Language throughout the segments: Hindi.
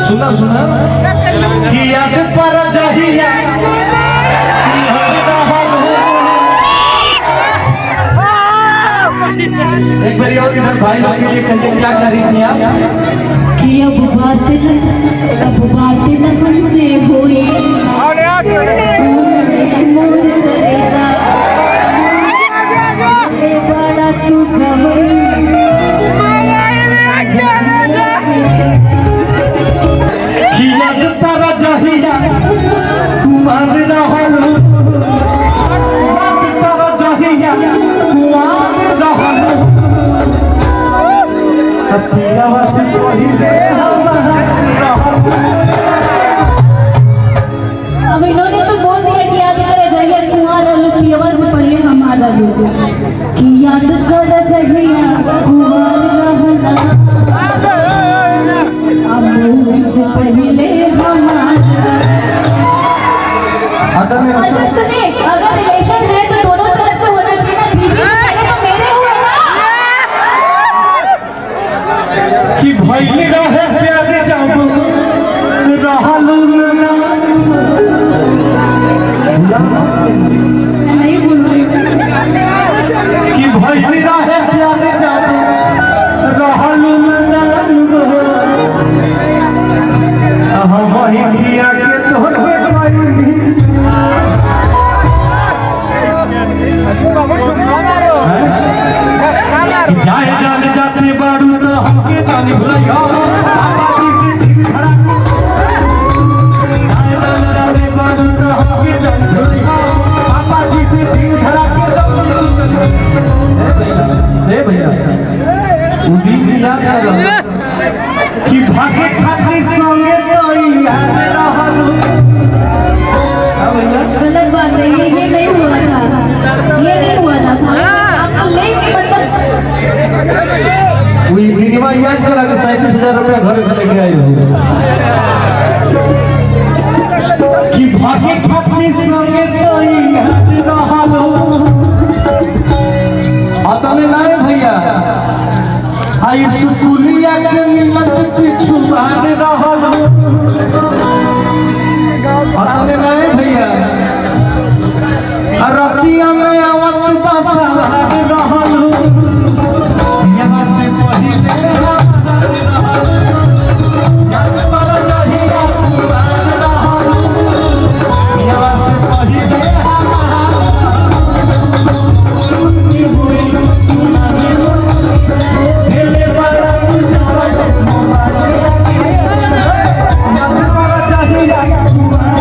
सुना सुना कि याद पर जहिया एक बार और इधर भाई के लिए कहिए क्या कर रही थी आप कि अब बात न हमसे होई मोर करेगा बड़ा तू जवई कि याद पर जहिया कुमार रहल याद पर जहिया कुमार रहल पियावा से पहिले अब इन्होंने तो बोल दिया कि याद करे जहिया कुंवार रहलू पियवा से पहले हमारा लोग कि याद करे जहिया कुंवार रहला अब से पहले हमारा। अच्छा सुनिए, अगर रिलेशन है तो दोनों तरफ से होना चाहिए ना, बीवी से पहले तो मेरे हुए ना कि भइल रहे प्यार जब रहलू ना नहीं बोल रही कि भइल रहे प्यार जब रहलू ना हम वही किया के तोहरे पाइली जाए जाने जाते बाड़ू तो हमके जाने भुलैया आबादी से दिल खड़ा जाए जाने जाते बाड़ू तो हमके जाने भुलैया आबादी से दिल खड़ा के भैया वो दिन याद कर कि भागे खाती संगे तो याद रहलू गलत बात है, ये नहीं हुआ था, ये नहीं हुआ था। आपको लेके मतलब वही दिनवा याद करा कि 37,000 रुपया घर से लेके आई हो कि भागे खाती संगे तो याद रहलू अतने नाय भैया आई सुकुलिया के मिलत पिछु बान रहलू अतने नाय भैया रतिया में आवत बसा रहलू यहाँ से पहिले याद पर जहिया कुमार रहलू यहाँ से पहिले दिले बड़ा याद पर जहिया कुमार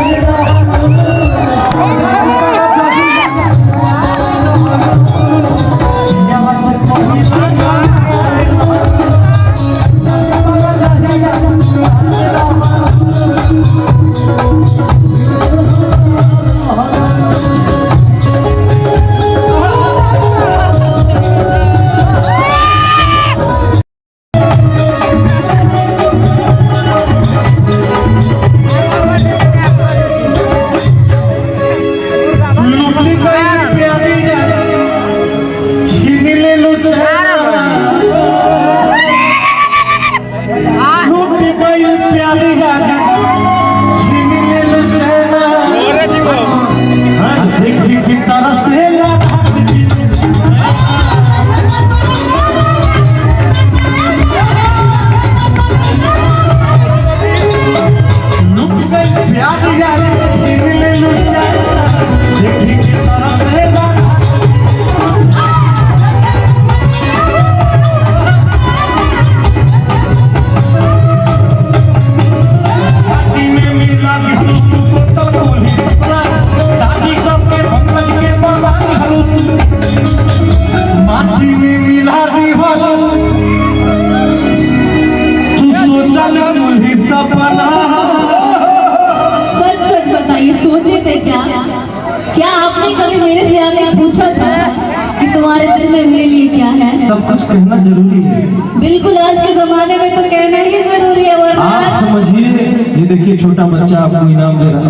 सब कुछ कहना जरूरी है। बिल्कुल, आज के जमाने में तो कहना ही जरूरी है। आप समझिए, ये देखिए छोटा बच्चा आपको इनाम दे रहा है।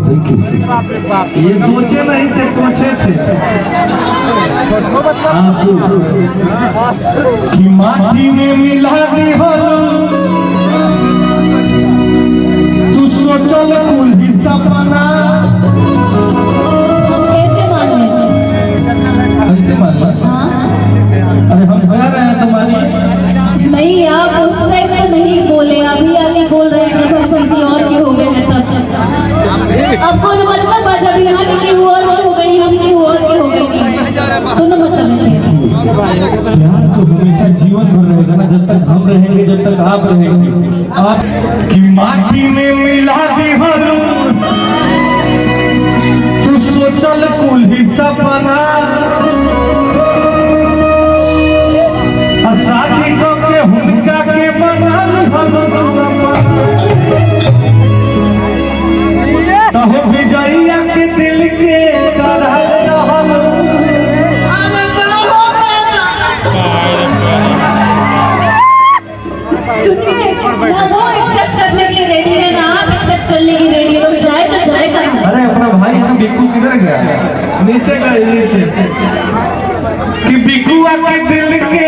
Thank you. ये सोचे नहीं थे, पूछे थे। आंसू कि माटी में मिला दी हो तू सोचल कुल ही सपना हम कैसे मान लें? कैसे मान ला? हाँ अरे हम कह रहे हैं तुम्हारी नहीं, आप उस टाइम तो नहीं बोले, अभी आगे बोल रहे हैं जब हम किसी और के हो गए हैं तब। अब कोई मतलब है जब यहाँ के केहू और के हो गई, हम केहू और के हो गए, तो न मतलब है। प्यार तो हमेशा जीवन भर रहेगा ना, जब तक हम रहेंगे, जब तक आप रहेंगे। आप कि माटी में मिला दी हो तू सोचल कुल ही सपना शादी के हुनका के बनल हम तहो विजयिया के दिल के करार हम सुनिए, ना वो एक्सेप्ट करने के लिए रेडी है ना आप एक्सेप्ट करने के रेडी हो, जाए तो जाए कहाँ? अरे अपना भाई हम बिक्कू किधर गया? नीचे गए नीचे कि बिक्कुआ के दिल के